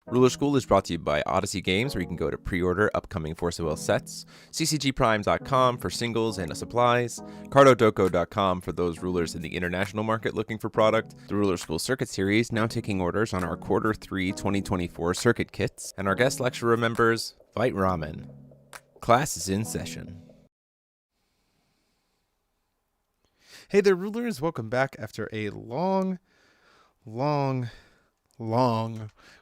Ruler School is brought to you by Odyssey Games, where you can go to pre-order upcoming Force of Will sets, ccgprime.com for singles and supplies, cardodoko.com for those rulers in the international market looking for product, the Ruler School Circuit Series now taking orders on our Quarter 3 2024 circuit kits, and our guest lecturer members, Fight Ramen. Class is in session. Hey there, rulers. Welcome back after a long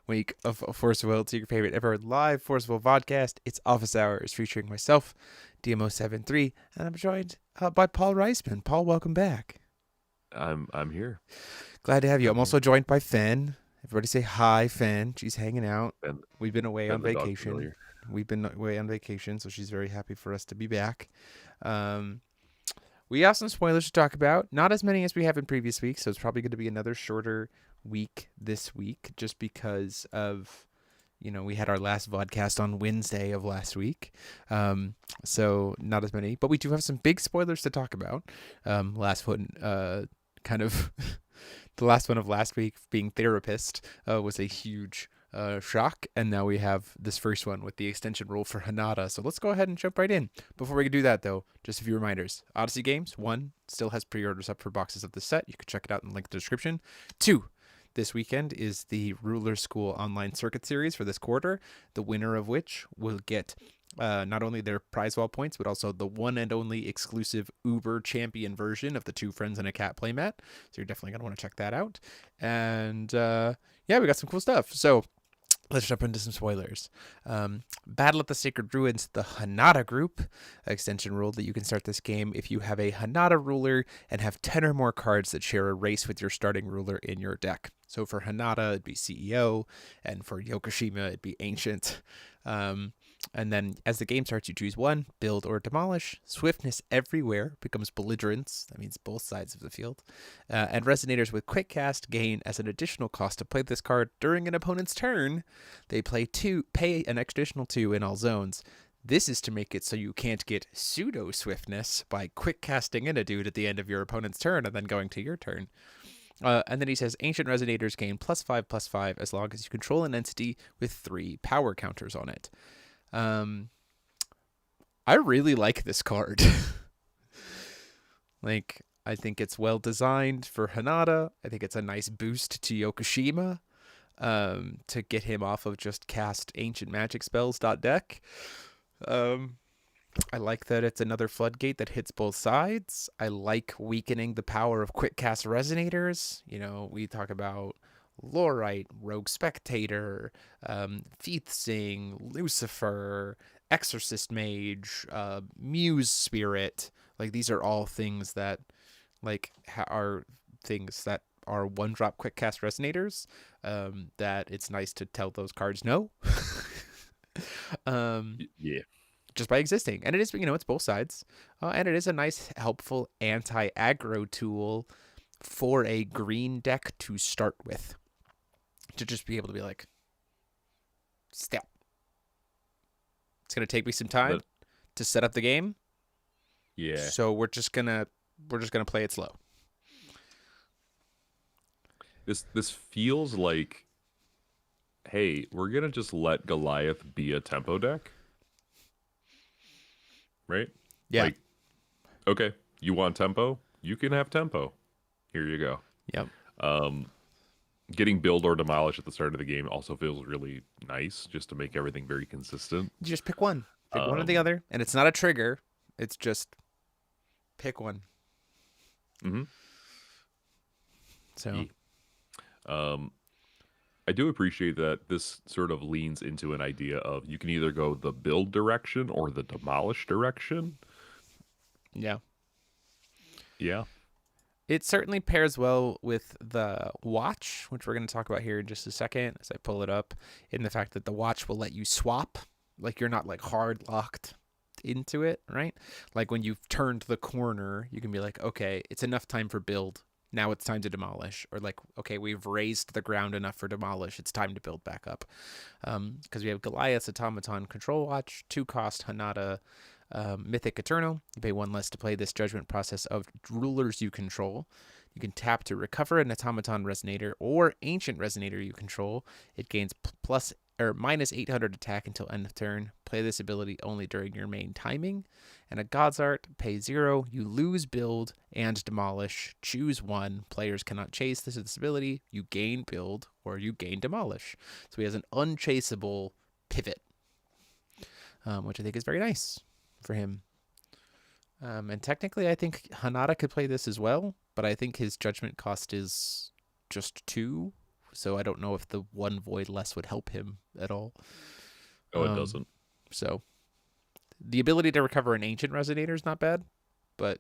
week of Force of Will. It's your favorite ever live Force of Will podcast. It's Office Hours featuring myself, DMO73, and I'm joined by Paul Reisman. Paul, welcome back. I'm here. Glad to have you. I'm also joined by Fen. Everybody say hi, Fen. She's hanging out. We've been away on vacation. So she's very happy for us to be back. We have some spoilers to talk about. Not as many as we have in previous weeks, so it's probably going to be another shorter week this week, just because of, we had our last vodcast on Wednesday of last week. So not as many, but we do have some big spoilers to talk about. Last one, kind of the last one of last week being Therapist, was a huge shock, and now we have this first one with the extension rule for Hanada. So let's go ahead and jump right in. Before we can do that, though, just a few reminders. Odyssey Games, 1, still has pre-orders up for boxes of the set. You can check it out in the link in the description. 2, this weekend is the Ruler School Online Circuit Series for this quarter, the winner of which will get not only their prize wall points, but also the one and only exclusive Uber Champion version of the 2 Friends and a Cat playmat. So you're definitely going to want to check that out. And yeah, we got some cool stuff. So let's jump into some spoilers. Battle at the Sacred Ruins, the Hanada group extension rule that you can start this game if you have a Hanada ruler and have 10 or more cards that share a race with your starting ruler in your deck. So for Hanada, it'd be CEO, and for Yokoshima, it'd be Ancient. And then as the game starts, you choose 1, build or demolish. Swiftness everywhere becomes belligerence. That means both sides of the field. And resonators with quick cast gain as an additional cost to play this card during an opponent's turn. They pay an additional 2 in all zones. This is to make it so you can't get pseudo swiftness by quick casting in a dude at the end of your opponent's turn and then going to your turn. And then he says, Ancient Resonators gain +5/+5 as long as you control an entity with 3 power counters on it. I really like this card. I think it's well designed for Hanada. I think it's a nice boost to Yokoshima, to get him off of just cast ancient magic spells deck. I like that it's another floodgate that hits both sides. I like weakening the power of quick cast resonators. We talk about Lorite, Rogue Spectator, Feathsing, Lucifer, Exorcist Mage, Muse Spirit. These are all things that are things that are 1-drop quick cast resonators, that it's nice to tell those cards no. Yeah. Just by existing. And it is, it's both sides. And it is a nice, helpful anti-aggro tool for a green deck to start with. To just be able to be like, step. It's going to take me some time to set up the game. Yeah. So we're just going to play it slow. This feels like, hey, we're going to just let Goliath be a tempo deck. Right? Yeah. Okay, you want tempo? You can have tempo. Here you go. Yep. Getting build or demolish at the start of the game also feels really nice, just to make everything very consistent. You just pick one. Pick one or the other. And it's not a trigger. It's just pick one. Mm-hmm. So. Yeah. I do appreciate that this sort of leans into an idea of you can either go the build direction or the demolish direction. Yeah. Yeah. It certainly pairs well with the watch, which we're going to talk about here in just a second as I pull it up, in the fact that the watch will let you swap. You're not hard locked into it, right? When you've turned the corner, you can be like, okay, it's enough time for build. Now it's time to demolish. Or okay, we've raised the ground enough for demolish. It's time to build back up. Because we have Goliath's Automaton Control Watch, 2-cost Hanada Mythic Eternal. You pay 1 less to play this Judgment Process of rulers you control. You can tap to recover an Automaton Resonator or Ancient Resonator you control. It gains plus or minus 800 attack until end of turn. Play this ability only during your main timing. And a God's Art, pay 0. You lose build and demolish. Choose 1. Players cannot chase this ability. You gain build or you gain demolish. So he has an unchaseable pivot, which I think is very nice for him. And technically, I think Hanada could play this as well, but I think his judgment cost is just 2, so I don't know if the 1 void less would help him at all. Oh, it doesn't. So the ability to recover an Ancient Resonator is not bad, but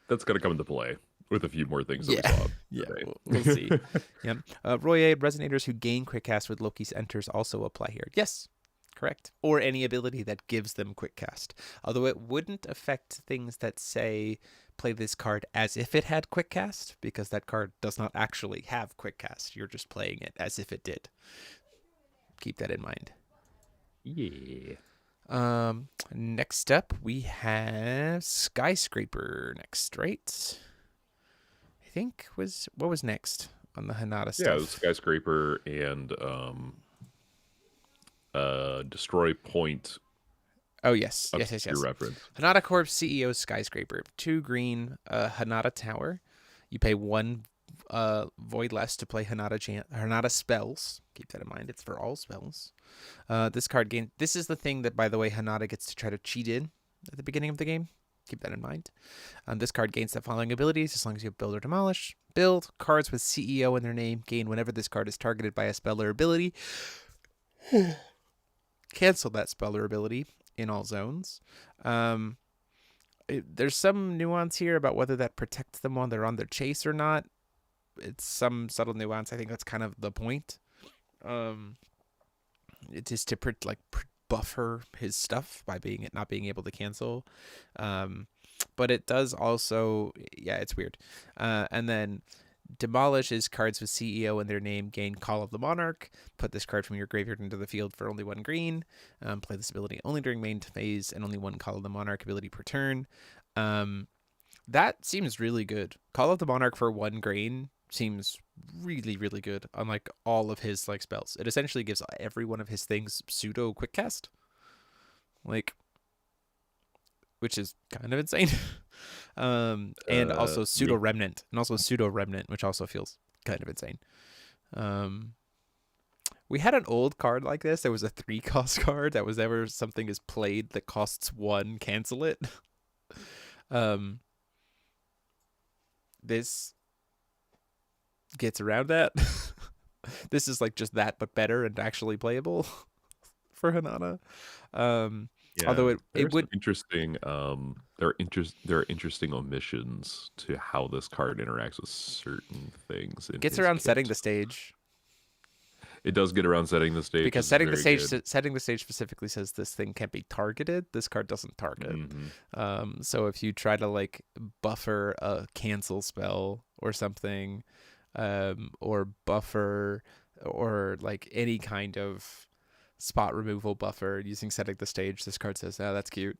that's going to come into play with a few more things that we saw. Yeah, we'll see. Yeah. Royade Resonators who gain Quick Cast with Loki's enters also apply here. Yes, correct. Or any ability that gives them Quick Cast. Although it wouldn't affect things that say play this card as if it had Quick Cast, because that card does not actually have Quick Cast. You're just playing it as if it did. Keep that in mind. Yeah. Next up, we have Skyscraper next, right? I think what was next on the Hanada stuff? Yeah, it was Skyscraper and Destroy Point. Oh, yes. Yes. Your reference. Hanada Corp CEO Skyscraper. 2 green, Hanada Tower. You pay 1 void less to play Hanada spells. Keep that in mind. It's for all spells. This card gain. This is the thing that, by the way, Hanada gets to try to cheat in at the beginning of the game. Keep that in mind. This card gains the following abilities as long as you have Build or Demolish. Build. Cards with CEO in their name gain whenever this card is targeted by a spell or ability. Cancel that spell or ability in all zones. There's some nuance here about whether that protects them while they're on their chase or not. It's some subtle nuance. I think that's kind of the point. It is to buffer his stuff by not being able to cancel. But it does also, it's weird. And then Demolish is cards with CEO in their name gain Call of the Monarch. Put this card from your graveyard into the field for only 1 green. Play this ability only during main phase and only 1 Call of the Monarch ability per turn. That seems really good. Call of the Monarch for 1 green seems really, really good on all of his spells. It essentially gives every one of his things pseudo quick cast. Which is kind of insane. And also pseudo remnant, which also feels kind of insane. We had an old card like this. There was a 3-cost card that was ever something is played that costs 1, cancel it. This gets around that. This is just that, but better and actually playable for Hanada. Yeah, although it would interesting. There are interesting omissions to how this card interacts with certain things. Gets around setting the stage. It does get around setting the stage because setting the stage specifically says this thing can't be targeted. This card doesn't target. So if you try to buffer a cancel spell or something, or buffer or any kind of spot removal buffer using setting the stage, this card says, "Oh, that's cute,"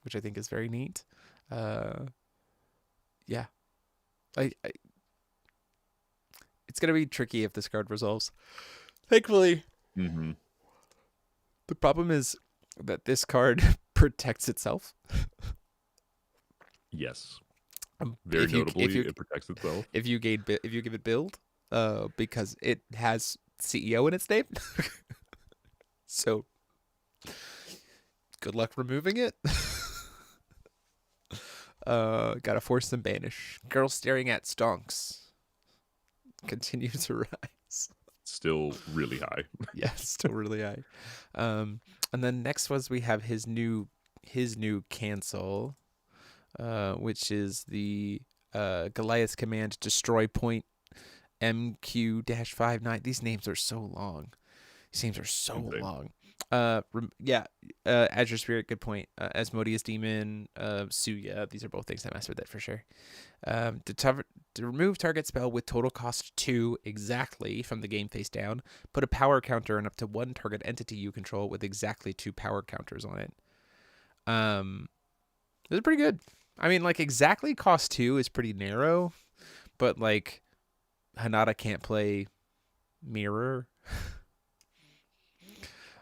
which I think is very neat. Yeah, it's gonna be tricky if this card resolves. Thankfully, the problem is that this card protects itself. Yes, very notably, it protects itself. If you give it build. Because it has CEO in its name. So good luck removing it. Gotta force them banish. Girl staring at stonks. Continue to rise. Still really high. Yeah, still really high. And then next we have his new cancel, which is the Goliath command destroy point MQ-59. These names are so long. Yeah, Azure Spirit, good point. Asmodeus Demon, Suya, these are both things that mess with it for sure. To remove target spell with total cost 2 exactly from the game face down, put a power counter on up to one target entity you control with exactly 2 power counters on it. This is pretty good. I mean, like, exactly cost 2 is pretty narrow, but, like, Hanada can't play Mirror.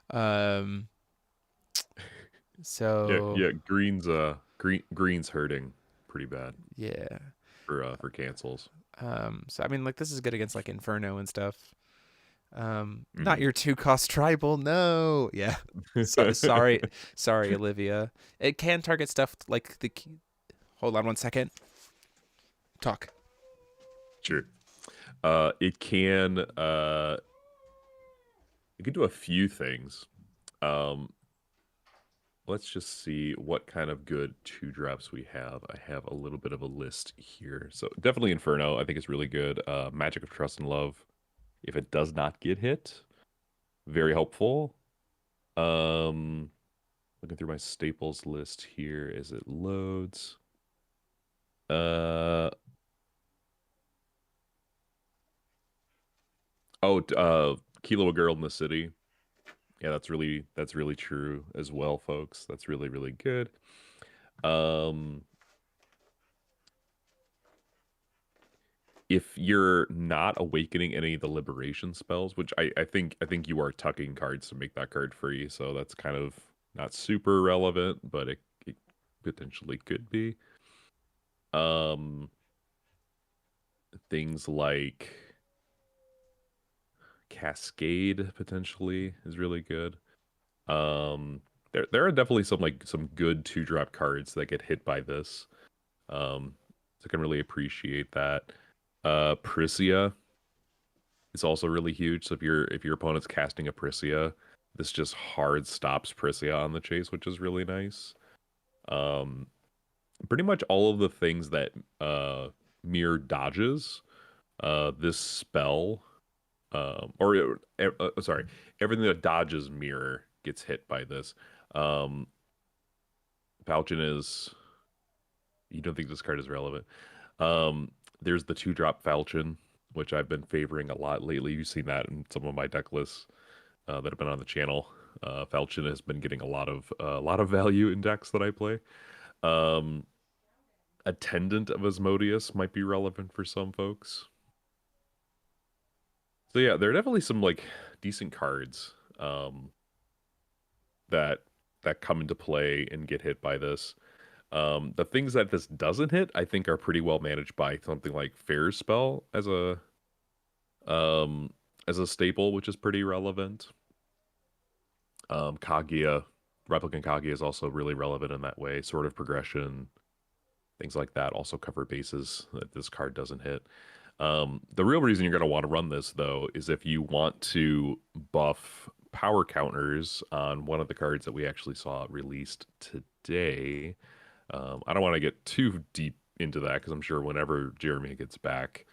Um, Yeah, so, yeah. Green's hurting pretty bad yeah. for cancels. So I mean, like, this is good against like Inferno and stuff. Not Hmm. your 2 cost tribal, no. Yeah. Sorry, Olivia. It can target stuff like the. Hold on 1 second. Talk. Sure. It can do a few things. Um, let's just see what kind of good 2 drops we have. I have a little bit of a list here. So definitely Inferno, I think is really good. Magic of Trust and Love, if it does not get hit, very helpful. Um, looking through my staples list here as it loads. Uh Kilo a Girl in the City. Yeah, that's really true as well, folks. That's really, really good. Um if you're not awakening any of the liberation spells, which I think you are tucking cards to make that card free, so that's kind of not super relevant, but it potentially could be. Um things like Cascade potentially is really good. There are definitely some good 2 drop cards that get hit by this. So I can really appreciate that. Prisia is also really huge. So if your opponent's casting a Prisia, this just hard stops Prisia on the chase, which is really nice. Um, pretty much all of the things that mirror dodges, this spell, sorry, everything that dodges mirror gets hit by this. Um, Falchion is. You don't think this card is relevant? There's the 2 drop Falchion, which I've been favoring a lot lately. You've seen that in some of my deck lists that have been on the channel. Falchion has been getting a lot of value in decks that I play. Um, Attendant of Asmodeus might be relevant for some folks. So yeah, there are definitely some like decent cards that come into play and get hit by this. The things that this doesn't hit, I think, are pretty well managed by something like Fair's Spell um, as a staple, which is pretty relevant. Kaguya, Replicant Kaguya is also really relevant in that way. Sort of progression, things like that also cover bases that this card doesn't hit. The real reason you're going to want to run this, though, is if you want to buff power counters on one of the cards that we actually saw released today. I don't want to get too deep into that because I'm sure whenever Jeremy gets back,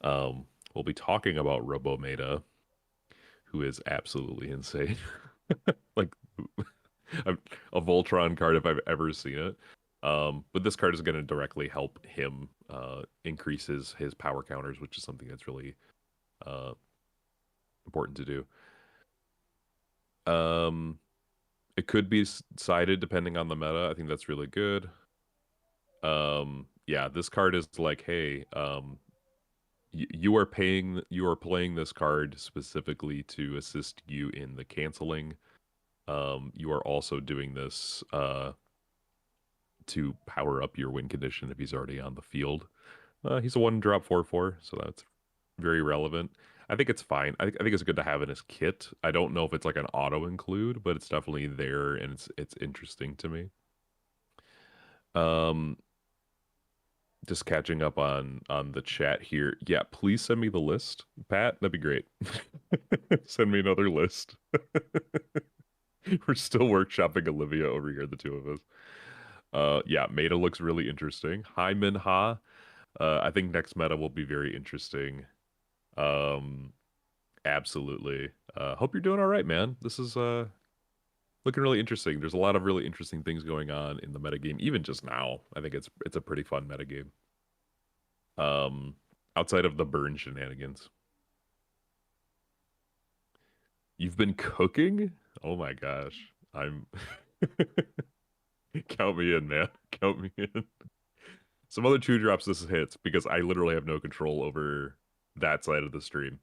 we'll be talking about Robometa, who is absolutely insane. Like a, a Voltron card if I've ever seen it. But this card is going to directly help him increase his power counters, which is something that's really uh, important to do. Um, it could be sided depending on the meta. I think that's really good. Yeah, this card is like, hey, you are playing this card specifically to assist you in the canceling. You are also doing this to power up your win condition if he's already on the field. He's a 1 drop 4/4, so that's very relevant. I think it's fine. I think it's good to have in his kit. I don't know if it's like an auto include, but it's definitely there and it's interesting to me. Um, just catching up on the chat here. Yeah, please send me the list, Pat. That'd be great. Send me another list. We're still workshopping Olivia over here, the two of us. Yeah, meta looks really interesting. Hi Minha. I think next meta will be very interesting. Um, absolutely. Hope you're doing all right, man. This is looking really interesting. There's a lot of really interesting things going on in the metagame, even just now. I think it's a pretty fun metagame. Um, Outside of the burn shenanigans. You've been cooking? Oh my gosh. I'm count me in, man. Count me in. Some other two drops this hits because I literally have no control over that side of the stream.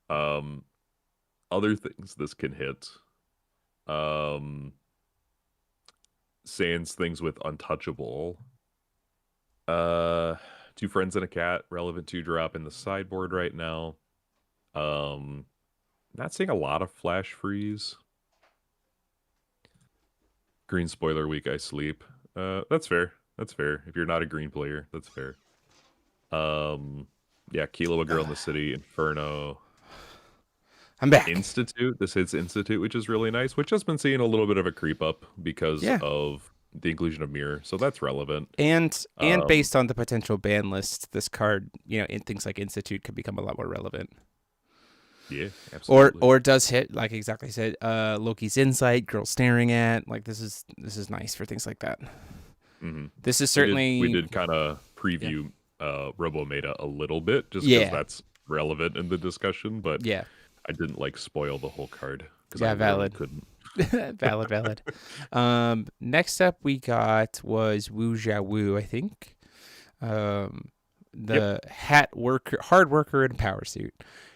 Um, Other things this can hit. Um, Sans things with untouchable. Uh, Two friends and a cat, relevant two drop in the sideboard right now. Um, Not seeing a lot of flash freeze. Green spoiler week, I sleep. That's fair. That's fair. If you're not a green player, that's fair. Um, yeah, Kilo, a girl in the city, Inferno, I'm back. Institute. This hits Institute, which is really nice, which has been seeing a little bit of a creep up because Yeah. of the inclusion of Mirror. So that's relevant. And Um, based on the potential ban list, this card, in things like Institute could become a lot more relevant. yeah, Or absolutely. or does hit, like exactly said, Loki's Insight, Girl Staring At, like this is nice for things like that. Hmm. This is We certainly did kind of yeah. preview Robo Meta a little bit just because Yeah. that's relevant in the discussion, but Yeah. I didn't like spoil the whole card because I Yeah, literally valid. couldn't. Valid. Next up we got was Wu Jia Wu, I think. Yep. The hard worker in power suit.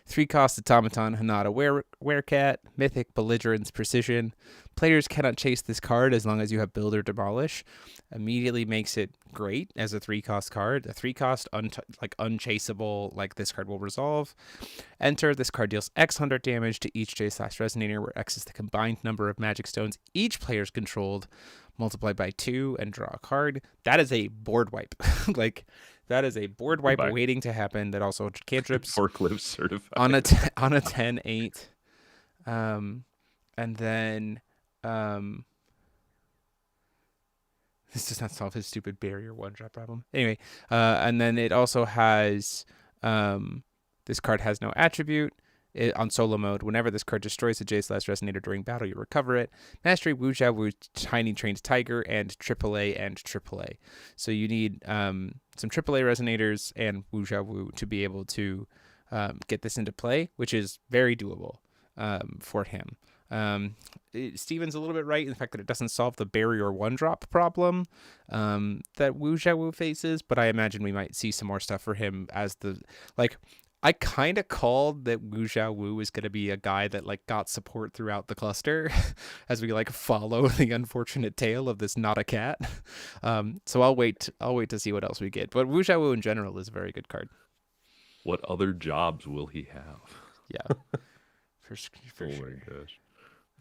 3-cost automaton, Hanada Werecat, Mythic Belligerence Precision. Players cannot chase this card as long as you have Build or Demolish. Immediately makes it great as a 3-cost card. A 3-cost unchaseable, like this card will resolve. Enter, this card deals X 100 damage to each J/Resonator, where X is the combined number of magic stones each player's controlled, multiplied by 2, and draw a card. That is a board wipe. like, that is a board wipe Goodbye. waiting to happen that also cantrips Forklift on a certified. on a 10/8. And then this does not solve his stupid barrier one drop problem. Anyway, and then it also has this card has no attribute. On solo mode, whenever this card destroys a J/Resonator during battle, you recover it. Mastery, Wu Jia Wu, Tiny Trained Tiger, and AAA and AAA. So you need some AAA Resonators and Wu Jia Wu to be able to get this into play, which is very doable for him. Steven's a little bit right in the fact that it doesn't solve the barrier one drop problem that Wu Jia Wu faces, but I imagine we might see some more stuff for him as I kind of called that Wu Jia Wu is going to be a guy that got support throughout the cluster as we follow the unfortunate tale of this not a cat. So I'll wait to see what else we get. But Wu Jia Wu in general is a very good card. What other jobs will he have? Yeah, for Oh sure. my gosh,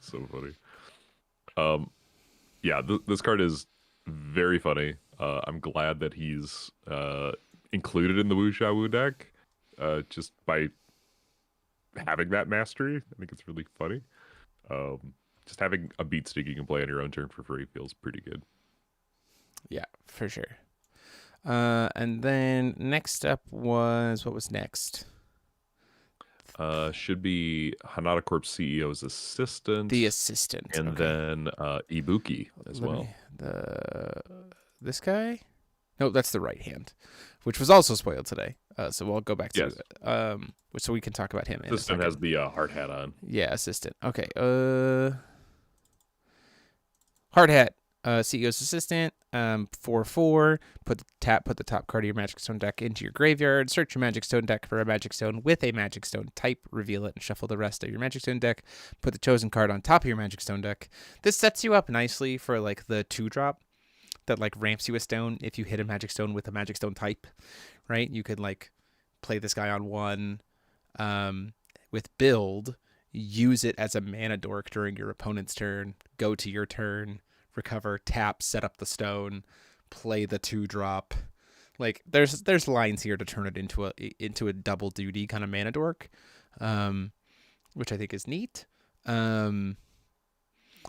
so funny. Um, yeah, this card is very funny. I'm glad that he's included in the Wu Sha Wu deck, just by having that mastery. I think it's really funny. Just having a beat stick you can play on your own turn for free feels pretty good. Yeah, for sure. And then next up was what was next? Should be Hanada Corp CEO's assistant, The assistant. and Okay. then Ibuki as Let well. me this guy. No, that's the right hand, which was also spoiled today. So we'll go back to Yes, so we can talk about him in a assistant has second. the hard hat on. Yeah, assistant. Okay. Hard hat. CEO's assistant. 4/4. Put the top card of your Magic Stone deck into your graveyard. Search your Magic Stone deck for a Magic Stone with a Magic Stone type. Reveal it and shuffle the rest of your Magic Stone deck. Put the chosen card on top of your Magic Stone deck. This sets you up nicely for the 2-drop that ramps you a stone if you hit a Magic Stone with a Magic Stone type, right? You could play this guy on 1 with build, use it as a mana dork during your opponent's turn, go to your turn, recover, tap, set up the stone, play the 2-drop. There's lines here to turn it into a double duty kind of mana dork, which I think is neat.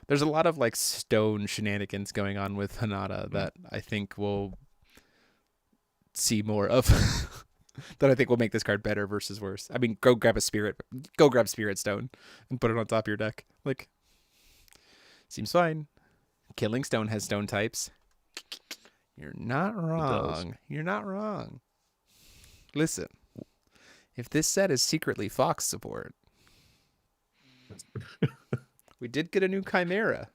There's a lot of stone shenanigans going on with Hanada that I think we'll see more of. That I think will make this card better versus worse. I mean, go grab Spirit Stone and put it on top of your deck. Seems fine. Killing Stone has stone types. You're not It does. wrong. You're not wrong. Listen, if this set is secretly Fox support, we did get a new Chimera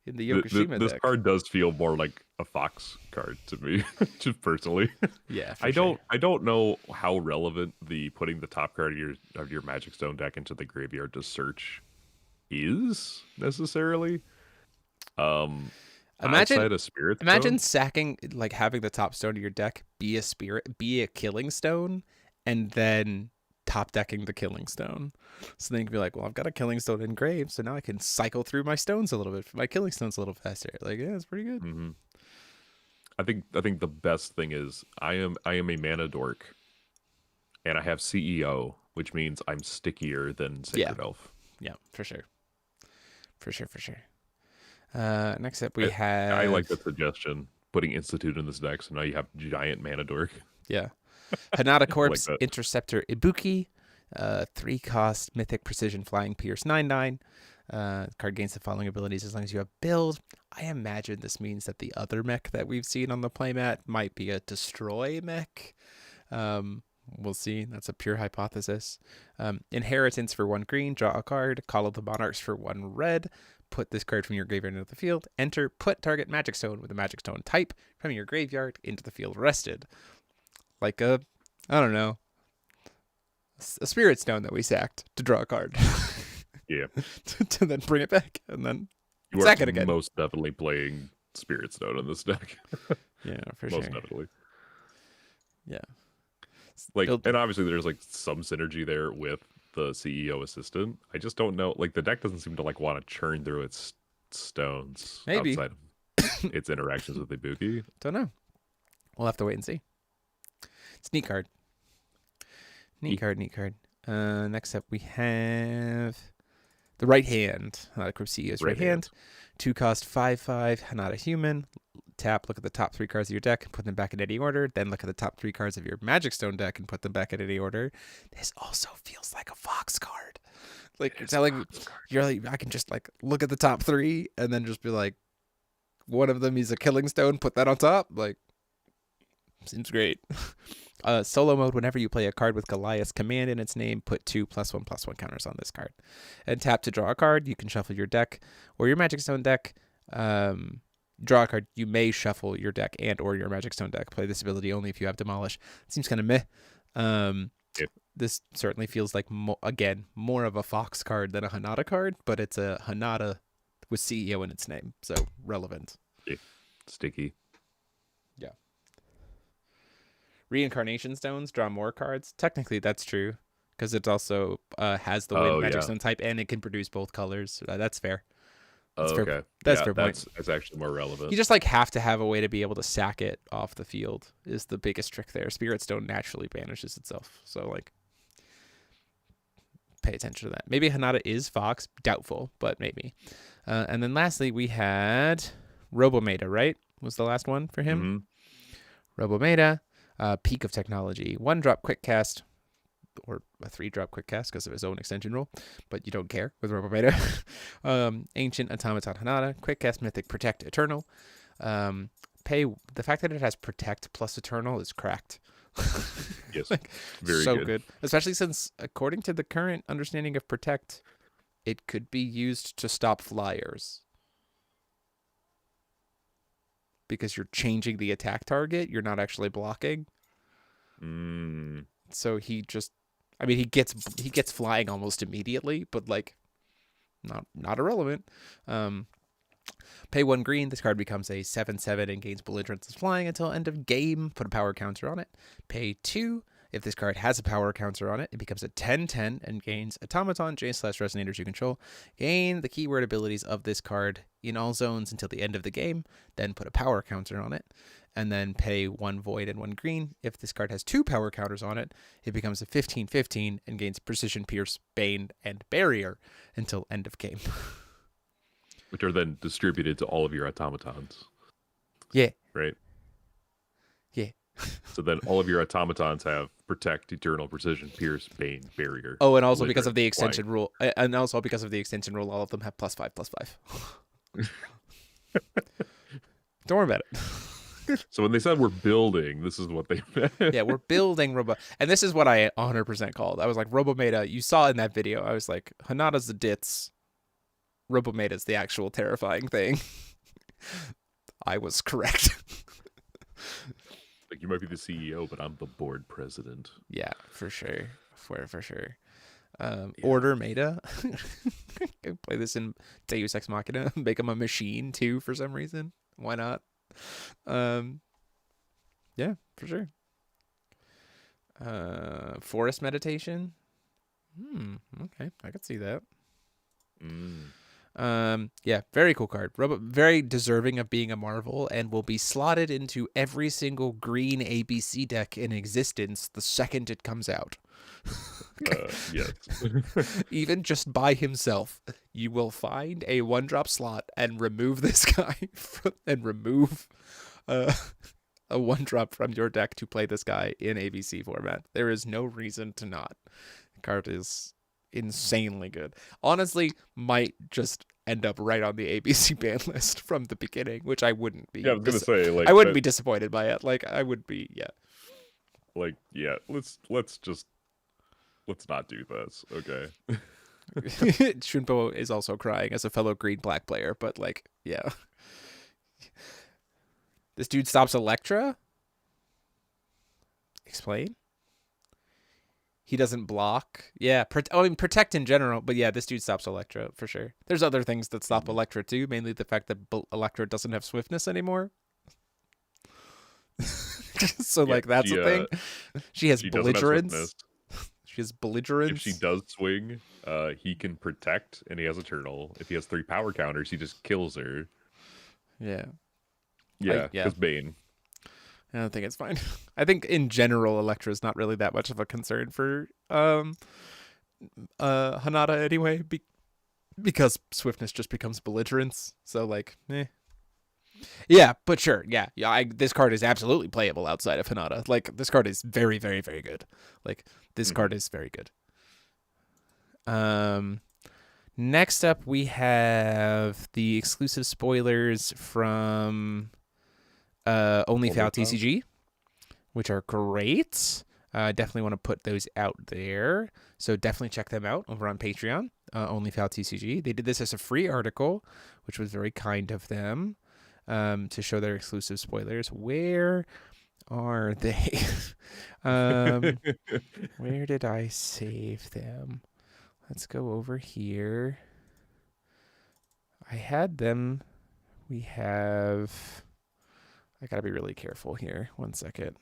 in the Yokoshima This deck. card does feel more like a Fox card to me, just personally. Yeah, for sure. I don't know how relevant the putting the top card of your Magic Stone deck into the graveyard to search is necessarily. Imagine Outside of Spirit imagine Stone, sacking, like having the top stone of your deck be a spirit, be a killing stone, and then top decking the killing stone. So then you can be like, well, I've got a killing stone engraved, so now I can cycle through my stones a little bit. My killing stones a little faster. Like, yeah, it's pretty good. hmm I think the best thing is I am a mana dork, and I have CEO, which means I'm stickier than Yeah, Sacred Elf. yeah, for sure, for sure, for sure. Next up we I like have that suggestion. Putting Institute in this deck, so now you have giant mana dork. yeah, Hanada I like Corpse that. Interceptor Ibuki, 3-cost Mythic Precision Flying Pierce 9/9. Card gains the following abilities as long as you have build. I imagine this means that the other mech that we've seen on the playmat might be a destroy mech. We'll see. That's a pure hypothesis. Inheritance for 1 green. Draw a card. Call of the Monarchs for 1 red. Put this card from your graveyard into the field. Enter. Put target Magic Stone with a Magic Stone type from your graveyard into the field rested. Like a, I don't know, a Spirit Stone that we sacked to draw a card. Yeah, to then bring it back and then you sack are it again. most definitely playing Spirit Stone in this deck. Yeah, for Most sure. definitely. Yeah. Like, Build, and obviously there's like some synergy there with the CEO assistant. I just don't know. Like, the deck doesn't seem to like want to churn through its stones maybe. outside of its interactions with Ibuki. Don't know. We'll have to wait and see. It's neat card. Neat card, neat card. Next up we have the right hand. Hanada Corpse CEO's right hand. 2-cost 5/5. Hanada Human. Tap, look at the top 3 cards of your deck, put them back in any order. Then look at the top 3 cards of your Magic Stone deck and put them back in any order. This also feels like a Fox card. Like, you're telling me, you're like, I can just like look at the top 3 and then just be like, one of them is a Killing Stone, put that on top. Like, seems great. Solo mode, whenever you play a card with Goliath's command in its name, put 2+1/+1 counters on this card. And tap to draw a card. You can shuffle your deck or your Magic Stone deck. Draw a card. You may shuffle your deck and or your Magic Stone deck. Play this ability only if you have Demolish. It seems kind of meh. Yep. This certainly feels like, again, more of a Fox card than a Hanada card, but it's a Hanada with CEO in its name, so relevant. Yeah. Sticky. Yeah. Reincarnation Stones draw more cards. Technically, that's true because it also has the wind Magic Stone type and it can produce both colors. That's fair. That's fair. Okay. That's yeah, fair point. that's actually more relevant. You just like have to have a way to be able to sack it off the field is the biggest trick there. Spirit Stone naturally banishes itself. So like pay attention to that. Maybe Hanada is Fox. Doubtful, but maybe. And then lastly, we had Robometa, right? Was the last one for him? Mm-hmm. Robometa, Peak of Technology. 1-drop quick cast, or a 3-drop quick cast because of his own extension rule, but you don't care with Robometa. Ancient Automaton Hanada, quick cast Mythic Protect Eternal. The fact that it has Protect plus Eternal is cracked. Yes. Like, Very so good. good. Especially since, according to the current understanding of Protect, it could be used to stop flyers. Because you're changing the attack target, you're not actually blocking. So he gets flying almost immediately, but like not irrelevant. Pay 1 green. This card becomes a 7/7 and gains belligerence as flying until end of game. Put a power counter on it. Pay 2. If this card has a power counter on it, it becomes a 10/10 and gains Automaton, J/Resonators you control. Gain the keyword abilities of this card in all zones until the end of the game. Then put a power counter on it. And then pay 1 void and 1 green. If this card has 2 power counters on it, it becomes a 15/15 and gains Precision, Pierce, Bane, and Barrier until end of game. Which are then distributed to all of your automatons. Yeah. Right? Yeah. So then all of your automatons have Protect, Eternal, Precision, Pierce, Bane, Barrier. Oh, and also because of the extension rule, all of them have +5/+5. Don't worry about it. So when they said we're building, this is what they meant. Yeah, we're building Robo, and this is what I 100% called. I was like, Robometa. You saw in that video. I was like, Hanada's the ditz. Robometa's the actual terrifying thing. I was correct. Like, you might be the CEO, but I'm the board president. Yeah, for sure. For sure. Yeah. Order Meta. Play this in Deus Ex Machina. Make him a machine too for some reason. Why not? Yeah, for sure. Forest meditation. Okay, I could see that. Yeah, very cool card. Very deserving of being a Marvel, and will be slotted into every single green ABC deck in existence the second it comes out. Yes. Even just by himself, you will find a 1-drop slot and remove this guy and remove a 1-drop from your deck to play this guy in ABC format. There is no reason to not. The card is insanely good. Honestly, might just end up right on the ABC ban list from the beginning, which I wouldn't be. Yeah, I was gonna say, like, I wouldn't be disappointed by it. Like, I would be, yeah. Like, yeah, let's not do this, okay? Shunpo is also crying as a fellow green-black player, but like, yeah. This dude stops Electra? Explain? He doesn't block. Yeah, I mean, protect in general, but yeah, this dude stops Electra for sure. There's other things that stop Electra too, mainly the fact that Electra doesn't have swiftness anymore. So, yeah, like, that's the thing. She has belligerence. She has belligerence. If she does swing, he can protect, and he has Eternal. If he has 3 power counters, he just kills her. Yeah. Yeah, because Bane. I don't think it's fine. I think in general, Electra is not really that much of a concern for Hanada anyway, because swiftness just becomes belligerence. So, like, yeah, but sure, yeah. This card is absolutely playable outside of Hanada. Like, this card is very, very, very good. Like, this card is very good. Next up, we have the exclusive spoilers from Only Foul TCG, which are great. Definitely want to put those out there. So definitely check them out over on Patreon, Only Foul TCG. They did this as a free article, which was very kind of them, to show their exclusive spoilers. Where are they? Where did I save them? Let's go over here. I had them. We have... I gotta be really careful here. 1 second.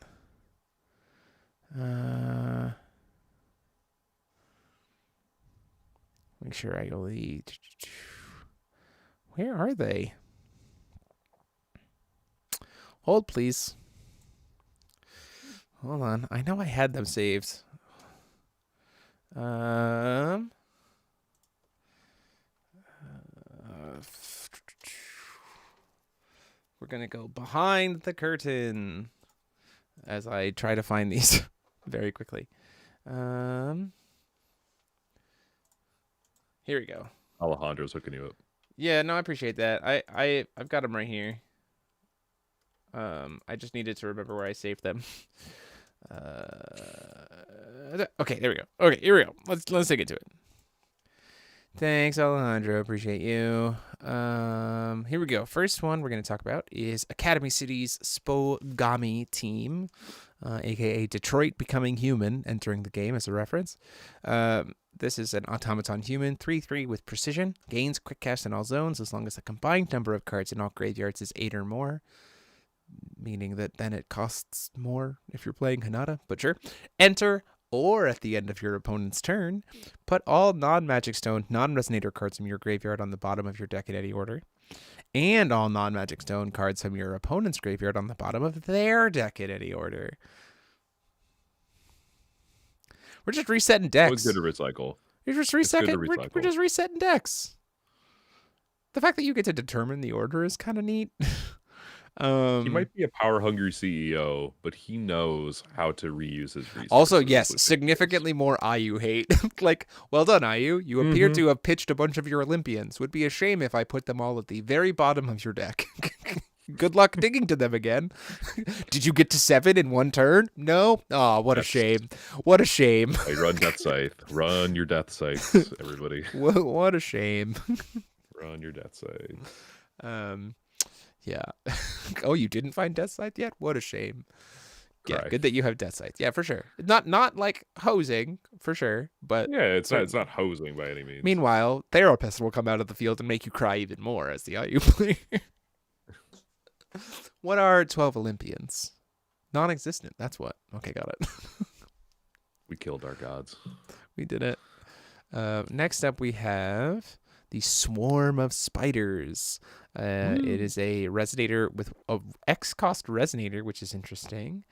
Make sure I only... Where are they? Hold, please. Hold on. I know I had them saved. We're going to go behind the curtain as I try to find these very quickly. Here we go. Alejandro's hooking you up. Yeah, no, I appreciate that. I've got them right here. I just needed to remember where I saved them. Okay, there we go. Okay, here we go. Let's dig into it. Thanks, Alejandro. Appreciate you. Here we go. First one we're going to talk about is Academy City's Spogami team, aka Detroit Becoming Human, entering the game as a reference. This is an automaton human, 3/3 with precision, gains quick cast in all zones as long as the combined number of cards in all graveyards is 8 or more. Meaning that then it costs more if you're playing Hanada, but sure. Enter, or at the end of your opponent's turn, put all non-Magic Stone, non-Resonator cards from your graveyard on the bottom of your deck in any order, and all non-Magic Stone cards from your opponent's graveyard on the bottom of their deck in any order. We're just resetting decks. It's good to recycle. You're just resetting. We're just resetting decks. The fact that you get to determine the order is kind of neat. He Um, might be a power hungry CEO, but he knows how to reuse his Also, resources yes, with big deals. significantly more IU hate. Like, well done, IU. You appear Mm-hmm. to have pitched a bunch of your Olympians. Would be a shame if I put them all at the very bottom of your deck. Good luck digging to them again. Did you get to 7 in one turn? No? Oh, what a That's shame. What a shame. why you run Death Scythe. Run your Death Scythes, everybody. What a shame. Run your Death Scythes. Um, yeah. Oh, you didn't find Death Scythe yet? What a shame. Yeah, Cry. good that you have Death Scythe. Yeah, for sure. Not like hosing, for sure, but Yeah, it's certainly. not hosing by any means. Meanwhile, Therapist will come out of the field and make you cry even more as the IU player. What are 12 Olympians? Non-existent. That's what. Okay, got it. We killed our gods. We did it. Next up, we have the Swarm of Spiders. It is a resonator with a X cost resonator, which is interesting.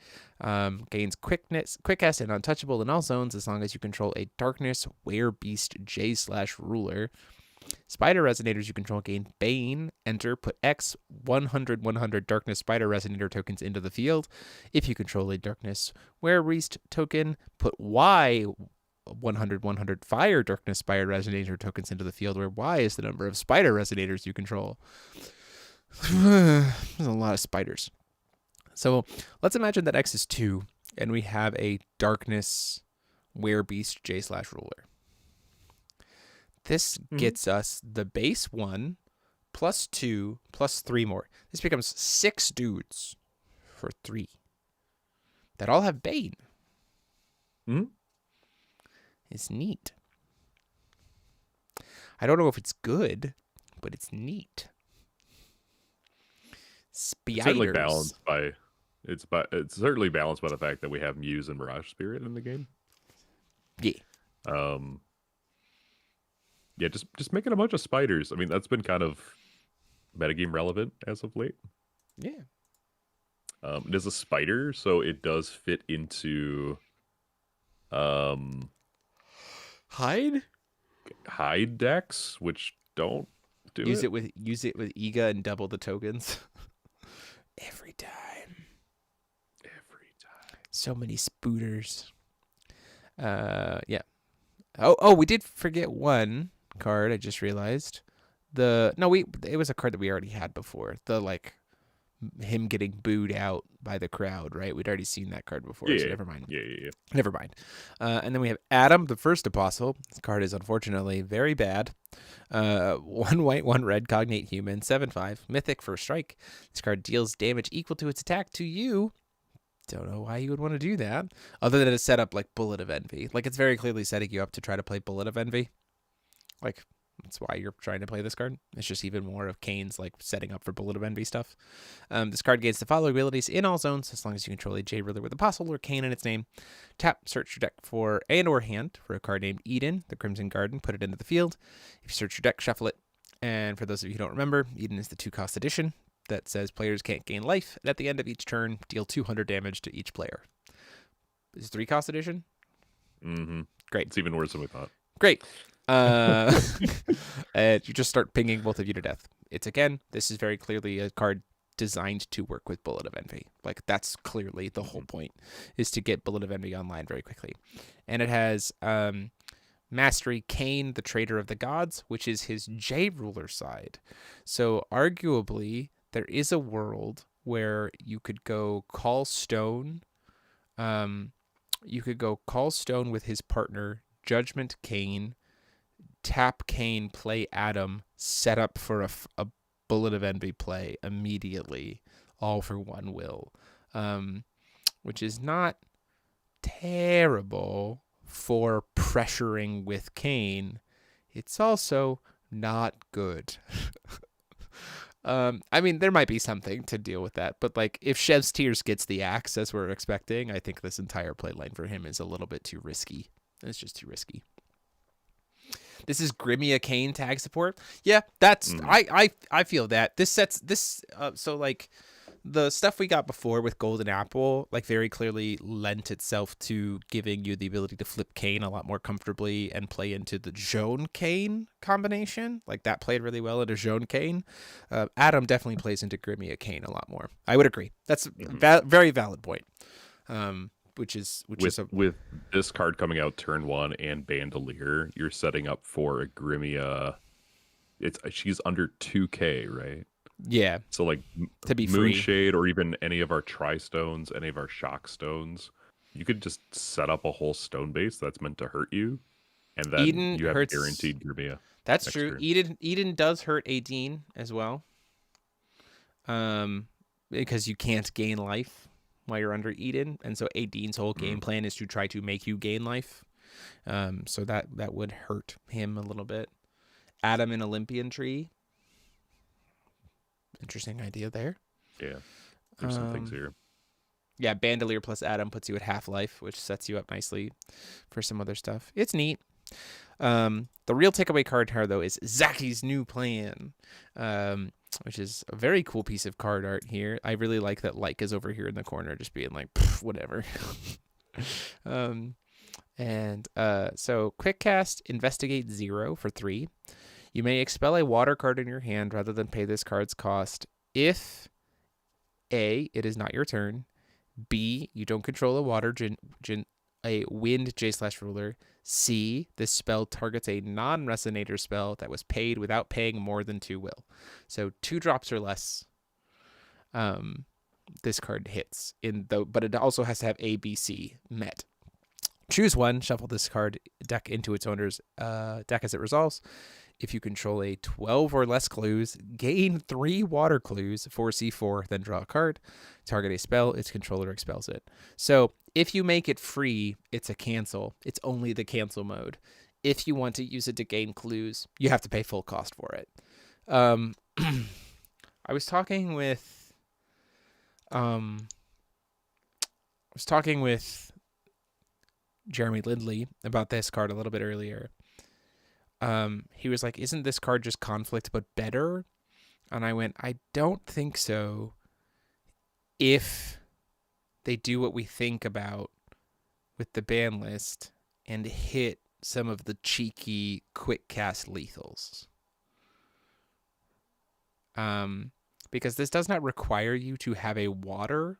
Gains quickness, and untouchable in all zones as long as you control a darkness werebeast J/ruler. Spider resonators you control gain Bane. Enter, put X 100 darkness spider resonator tokens into the field. If you control a darkness werebeast token, put Y 100 fire darkness spider resonator tokens into the field, where Y is the number of spider resonators you control. There's a lot of spiders. So let's imagine that X is 2 and we have a darkness werebeast J/ruler. This gets us the base 1 plus 2 plus 3 more. This becomes 6 dudes for 3 that all have Bane. It's neat. I don't know if it's good, but it's neat. It's certainly balanced by it's certainly balanced by the fact that we have Muse and Mirage Spirit in the game. Yeah. Yeah, just making a bunch of spiders. I mean, that's been kind of metagame relevant as of late. Yeah. It is a spider, so it does fit into Hide? hide decks, which don't do Use it with Ega and double the tokens. Every time. So many spooters. Yeah. Oh, we did forget one card. I just realized it was a card that we already had before. The him getting booed out by the crowd, right? We'd already seen that card before, so never mind. Yeah. Never mind. And then we have Adam, the First Apostle. This card is unfortunately very bad. 1 white, 1 red, cognate human, 7/5, mythic, first strike. This card deals damage equal to its attack to you. Don't know why you would want to do that, other than to set up like Bullet of Envy. Like, it's very clearly setting you up to try to play Bullet of Envy. Like, that's why you're trying to play this card. It's just even more of Kane's like setting up for Bullet of Envy stuff. This card gains the following abilities in all zones as long as you control a J ruler with Apostle or Kane in its name. Tap, search your deck for and/or hand for a card named Eden, the Crimson Garden, put it into the field. If you search your deck, shuffle it. And for those of you who don't remember, Eden is the 2-cost edition that says players can't gain life, and at the end of each turn, deal 200 damage to each player. This is 3-cost edition? Mm-hmm. Great. It's even worse than we thought. Great. And you just start pinging both of you to death. This is very clearly a card designed to work with Bullet of Envy. Like, that's clearly the whole point, is to get Bullet of Envy online very quickly. And it has Mastery Kane, the Trader of the Gods, which is his J ruler side. So arguably, there is a world where you could go call Stone. You could go call Stone with his partner, Judgment Kane, tap Kane, play Adam, set up for a Bullet of Envy play immediately, all for 1 will, which is not terrible for pressuring with Kane. It's also not good. I mean, there might be something to deal with that, but like, if Chev's Tears gets the axe as we're expecting, I think this entire playline for him is a little bit too risky. It's just too risky. This is Grimia Kane tag support. Yeah, that's I feel that. This sets this so like the stuff we got before with Golden Apple, like, very clearly lent itself to giving you the ability to flip Kane a lot more comfortably and play into the Jaune Kane combination. Like, that played really well into Jaune Kane. Adam definitely plays into Grimia Kane a lot more. I would agree. That's very valid point. Which is with this card coming out turn 1 and Bandolier, you're setting up for a Grimia. She's under 2K, right? Yeah. So like To be free. Moonshade or even any of our Tri-Stones, any of our Shock Stones, you could just set up a whole stone base that's meant to hurt you, and then Eden you have hurts, guaranteed Grimia. That's next true. turn. Eden does hurt Adine as well. Because you can't gain life while you're under Eden, and so Adine's whole game plan is to try to make you gain life. So that would hurt him a little bit. Adam in Olympian Tree. Interesting idea there. Yeah, there's some things here. Yeah, Bandolier plus Adam puts you at half life, which sets you up nicely for some other stuff. It's neat. The real takeaway card here, though, is Zaki's New Plan, which is a very cool piece of card art here. I really like that Like is over here in the corner just being like, whatever. So quick cast, Investigate 0 for 3. You may expel a water card in your hand rather than pay this card's cost if A, it is not your turn, B, you don't control a water a wind J/ruler, C, this spell targets a non-resonator spell that was paid without paying more than 2 will. So 2 drops or less, this card hits, but it also has to have A, B, C met. Choose one, shuffle this card deck into its owner's deck as it resolves. If you control a 12 or less clues, gain 3 water clues, 4C4, then draw a card. Target a spell, its controller expels it. So if you make it free, it's a cancel. It's only the cancel mode. If you want to use it to gain clues, you have to pay full cost for it. I was talking with Jeremy Lindley about this card a little bit earlier. He was like, isn't this card just conflict but better? And I went, I don't think so. If they do what we think about with the ban list and hit some of the cheeky quick cast lethals. Because this does not require you to have a water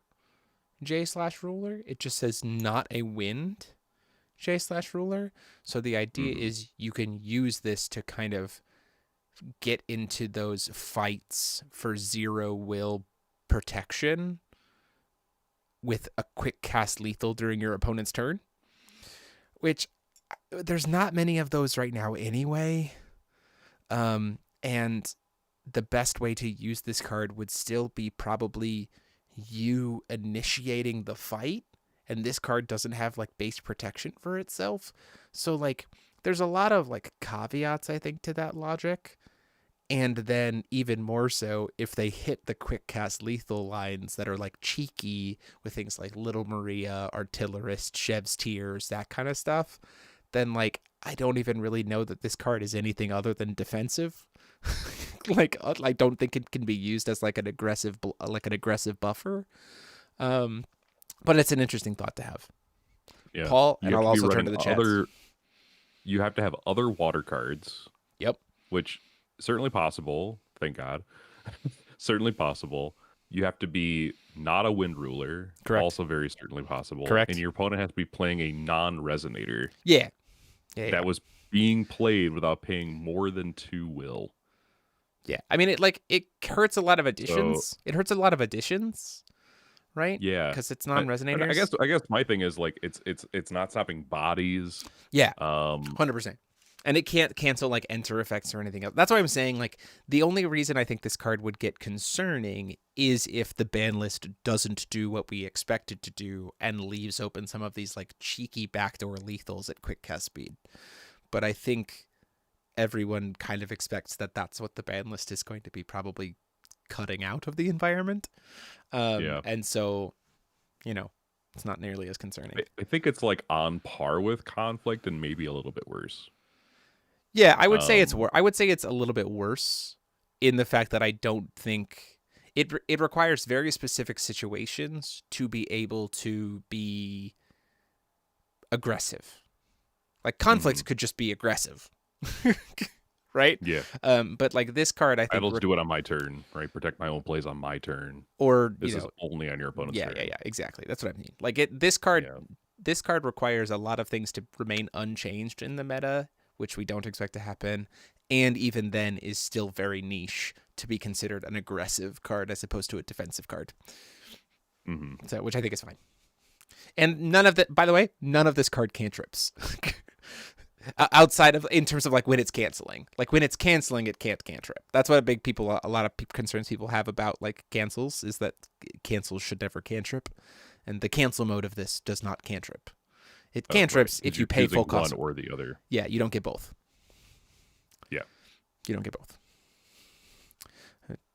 J/ruler. It just says not a wind J/ruler. So the idea is you can use this to kind of get into those fights for 0 will protection with a quick cast lethal during your opponent's turn, which there's not many of those right now anyway. And the best way to use this card would still be probably you initiating the fight. And this card doesn't have like base protection for itself. So like there's a lot of like caveats, I think, to that logic. And then even more so if they hit the quick cast lethal lines that are like cheeky with things like Little Maria, Artillerist, Chev's Tears, that kind of stuff, then like I don't even really know that this card is anything other than defensive. Like I don't think it can be used as like an aggressive buffer. But it's an interesting thought to have. Yeah. Paul, and I'll also turn to the chat. You have to have other water cards. Yep. Which certainly possible. Thank God. Certainly possible. You have to be not a wind ruler. Correct. Also very certainly possible. Correct. And your opponent has to be playing a non-resonator. Yeah. That was being played without paying more than 2 will. Yeah. I mean, it hurts a lot of additions. It hurts a lot of additions. Right? Yeah, because it's non-resonators. I guess my thing is like it's not stopping bodies. Yeah, 100%. And it can't cancel like enter effects or anything else. That's why I'm saying like the only reason I think this card would get concerning is if the ban list doesn't do what we expect it to do and leaves open some of these like cheeky backdoor lethals at quick cast speed. But I think everyone kind of expects that that's what the ban list is going to be probably cutting out of the environment. And so, it's not nearly as concerning. I think it's like on par with conflict and maybe a little bit worse. Yeah, I would say it's I would say it's a little bit worse in the fact that I don't think it requires very specific situations to be able to be aggressive. Like conflicts could just be aggressive, right? Yeah. But like this card, I think, Titles do it on my turn, right? Protect my own plays on my turn. or This is only on your opponent's turn. yeah, exactly. That's what I mean. Like this card requires a lot of things to remain unchanged in the meta, which we don't expect to happen, and even then is still very niche to be considered an aggressive card as opposed to a defensive card. So, which I think is fine. And none of that, by the way, none of this card cantrips. Outside of, in terms of like when it's canceling. Like when it's canceling, it can't cantrip. That's what a lot of concerns people have about like cancels, is that cancels should never cantrip. And the cancel mode of this does not cantrip. It cantrips if you pay full cost. One or the other. Yeah, you don't get both. Yeah. You don't get both.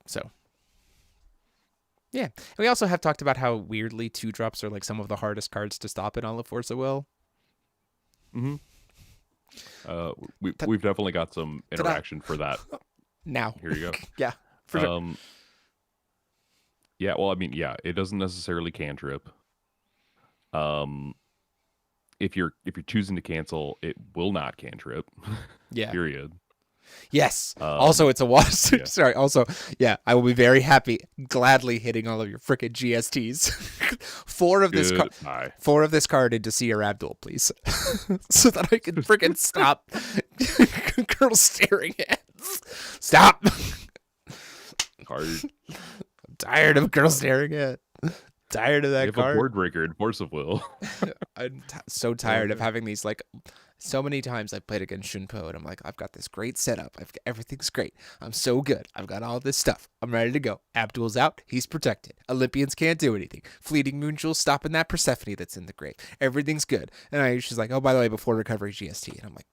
So, yeah. We also have talked about how weirdly 2-drops are like some of the hardest cards to stop in all of Force of Will. We've definitely got some interaction for that. Now. Here you go. Yeah, for sure. Yeah, well, I mean, yeah, it doesn't necessarily cantrip. If you're choosing to cancel, it will not cantrip. Yeah. Period. Yes. Also, it's a water. Yeah. Sorry. Also, yeah, I will be very happy, gladly hitting all of your frickin' GSTs. Four of this card into Seer Abdul, please, so that I can frickin' stop girl staring at. Stop. Card. I'm tired of girl staring at. Tired of that card. You have a board breaker in Force of Will. I'm so tired of having these, like, so many times I've played against Shunpo and I'm like, I've got this great setup. Everything's great. I'm so good. I've got all this stuff. I'm ready to go. Abdul's out. He's protected. Olympians can't do anything. Fleeting Moonjewel stopping that Persephone that's in the grave. Everything's good. And she's like, oh, by the way, before recovery GST. And I'm like,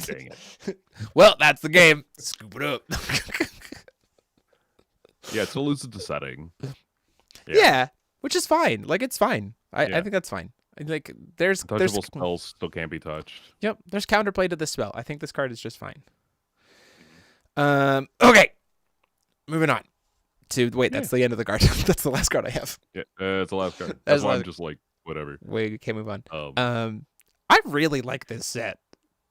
dang it. Well, that's the game. Scoop it up. Yeah, it's elusive to setting. Yeah, which is fine. Like, it's fine. I think that's fine. Like, there's spells still can't be touched. Yep, there's counterplay to this spell. I think this card is just fine. Okay, moving on to that's the end of the card. That's the last card I have. Yeah, it's the last card. That's why I'm just like whatever. We can't move on. I really like this set.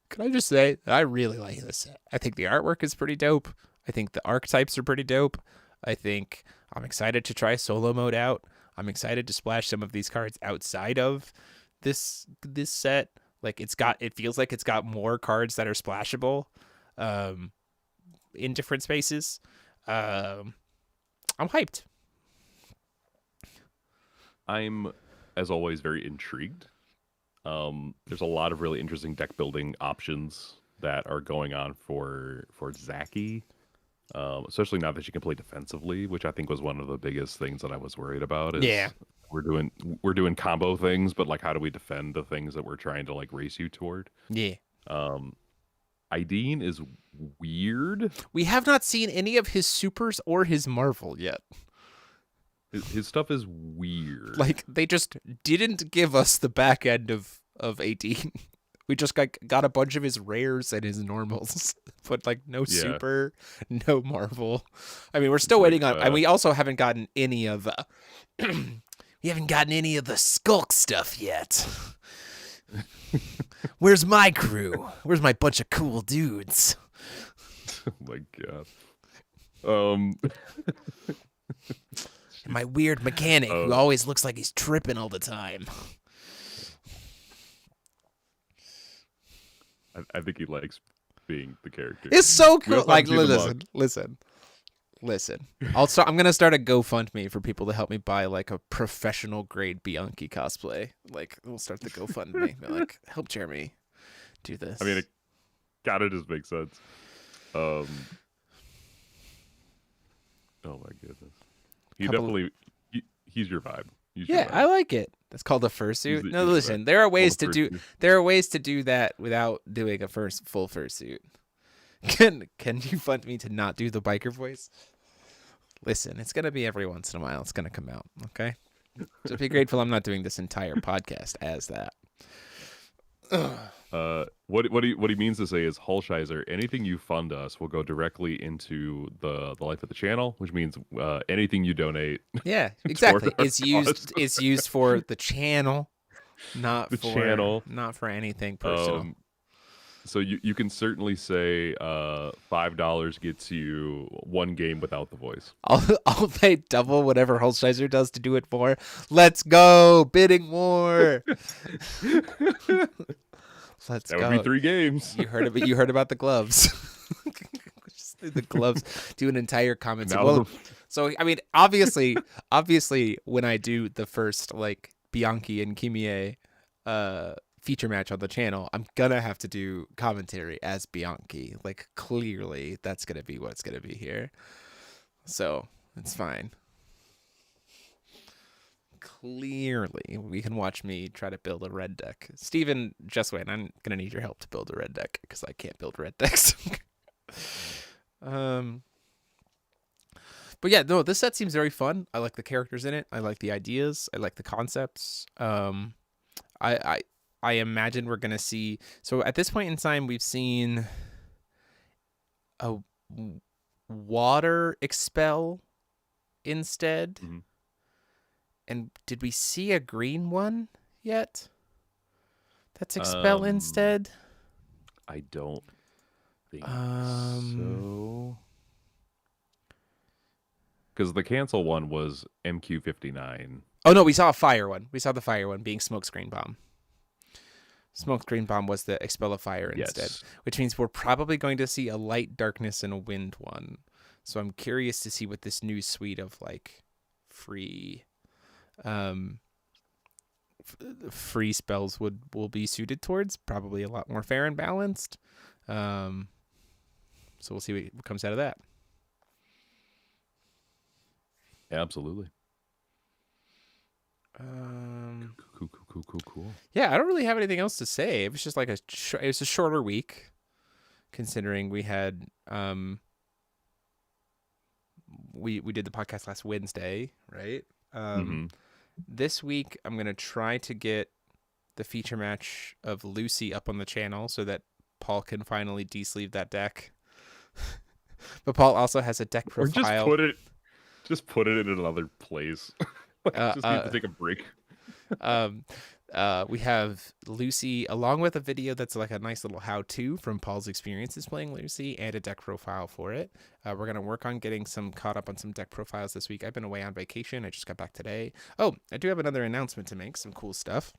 Can I just say I really like this set? I think the artwork is pretty dope. I think the archetypes are pretty dope. I think I'm excited to try solo mode out. I'm excited to splash some of these cards outside of this set. Like it feels like it's got more cards that are splashable in different spaces. I'm hyped. I'm, as always, very intrigued. There's a lot of really interesting deck building options that are going on for Zaki. Especially now that you can play defensively, which I think was one of the biggest things that I was worried about. Is we're doing combo things, but like, how do we defend the things that we're trying to like race you toward? Yeah. Ideen is weird. We have not seen any of his supers or his Marvel yet. His stuff is weird. Like, they just didn't give us the back end of Ideen. We just got a bunch of his rares and his normals, but like no super, no Marvel. I mean, we're still waiting on, and we also haven't gotten any of we haven't gotten any of the Skulk stuff yet. Where's my crew? Where's my bunch of cool dudes? Oh my god. My weird mechanic who always looks like he's tripping all the time. I think he likes being the character. It's so cool. Like, listen. Also, I'm gonna start a GoFundMe for people to help me buy like a professional grade Bianchi cosplay. Like, we'll start the GoFundMe. Like, help Jeremy do this. I mean, it gotta just make sense. Oh my goodness. He's your vibe. I like it. That's called a fursuit. No, listen, there are ways to do that without doing a full fursuit. Can you fund me to not do the biker voice? Listen, it's gonna be every once in a while. It's gonna come out. Okay. Just be grateful I'm not doing this entire podcast as that. What he means to say is, Hulshizer, anything you fund us will go directly into the life of the channel, which means anything you donate Yeah, toward exactly. our It's cause, used for the channel, the channel. not for anything personal. Um, so you can certainly say $5 gets you one game without the voice. I'll pay double whatever Holzheiser does to do it more. Let's go, bidding war. That Let's would be go. 3 games. You heard about the gloves. Just the gloves. Do an entire comment. Now Well, so I mean, obviously, when I do the first like Bianchi and Kimie feature match on the channel, I'm gonna have to do commentary as Bianchi. Like clearly, that's gonna be what's gonna be here. So it's fine. Clearly, we can watch me try to build a red deck. Steven, just wait. I'm gonna need your help to build a red deck because I can't build red decks. um, but yeah, no, this set seems very fun. I like the characters in it. I like the ideas. I like the concepts. I I I imagine we're gonna see. So at this point in time, we've seen a water expel instead. Mhm. And did we see a green one yet? That's expel instead. I don't think Um, so. Because the cancel one was MQ59. Oh no, we saw a fire one. We saw the fire one being smokescreen bomb. Smokescreen bomb was the expel a fire instead, Yes. which means we're probably going to see a light darkness and a wind one. So I'm curious to see what this new suite of like free um free spells will be suited towards. Probably a lot more fair and balanced. So we'll see what comes out of that. Absolutely. Cool. Yeah, I don't really have anything else to say. It was just like it was a shorter week, considering we had we did the podcast last Wednesday, right? Mm-hmm. This week I'm gonna try to get the feature match of Lucy up on the channel so that Paul can finally de-sleeve that deck. But Paul also has a deck Or profile. just put it in another place. Just need to take a break. We have Lucy along with a video that's like a nice little how-to from Paul's experiences playing Lucy and a deck profile for it. We're going to work on getting some caught up on some deck profiles this week. I've been away on vacation. I just got back today. Oh, I do have another announcement to make. Some cool stuff.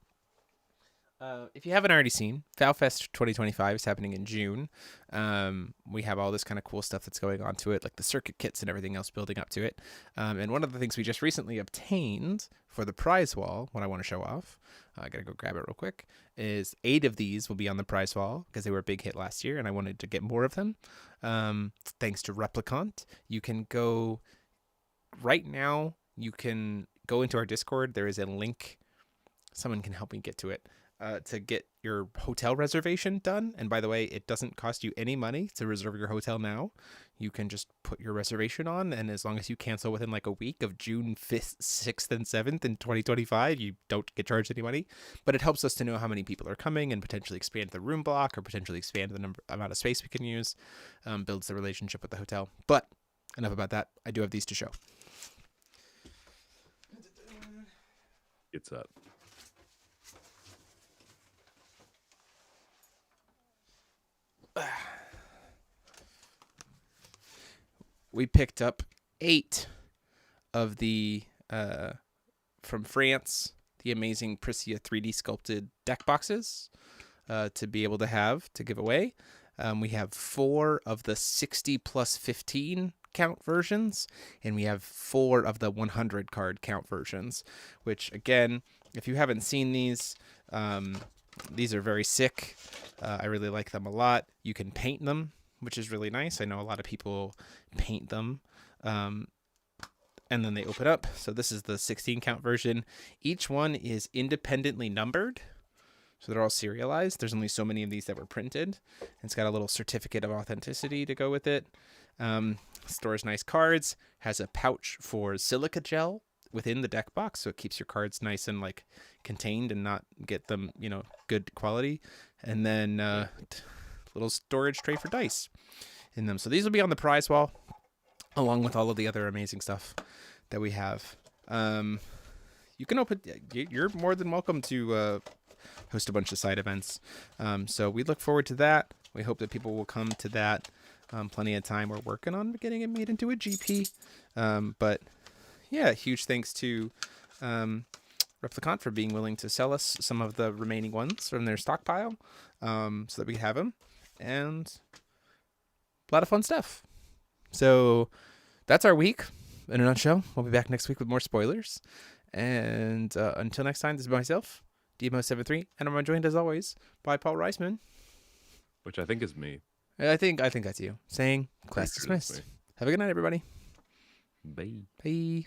If you haven't already seen, FowFest 2025 is happening in June. We have all this kind of cool stuff that's going on to it, like the circuit kits and everything else building up to it. And one of the things we just recently obtained for the prize wall, what I want to show off, I got to go grab it real quick, is 8 of these will be on the prize wall because they were a big hit last year and I wanted to get more of them. Thanks to Replicant, you can go right now, you can go into our Discord. There is a link. Someone can help me get to it. To get your hotel reservation done. And by the way, it doesn't cost you any money to reserve your hotel now. You can just put your reservation on, and as long as you cancel within like a week of June 5th, 6th, and 7th in 2025, you don't get charged any money. But it helps us to know how many people are coming and potentially expand the room block or potentially expand the amount of space we can use. Builds the relationship with the hotel. But enough about that. I do have these to show. It's up. We picked up 8 of the from France, the amazing Prisia 3D sculpted deck boxes to be able to give away. We have 4 of the 60 plus 15 count versions, and we have 4 of the 100 card count versions, which again, if you haven't seen these are very sick. I really like them a lot. You can paint them, which is really nice. I know a lot of people paint them. And then they open up. So this is the 16 count version. Each one is independently numbered. So they're all serialized. There's only so many of these that were printed. It's got a little certificate of authenticity to go with it. Stores nice cards. Has a pouch for silica gel within the deck box, so it keeps your cards nice and like contained and not get them, good quality. And then little storage tray for dice in them. So these will be on the prize wall, along with all of the other amazing stuff that we have. You can open. You're more than welcome to host a bunch of side events. So we look forward to that. We hope that people will come to that. Plenty of time. We're working on getting it made into a GP. But yeah, huge thanks to Replicant for being willing to sell us some of the remaining ones from their stockpile, so that we have them, and a lot of fun stuff. So that's our week in a nutshell. We'll be back next week with more spoilers. And until next time, this is myself, DMO73, and I'm joined as always by Paul Reisman. Which I think is me. I think that's you. Saying class dismissed. Have a good night, everybody. Bye. Bye.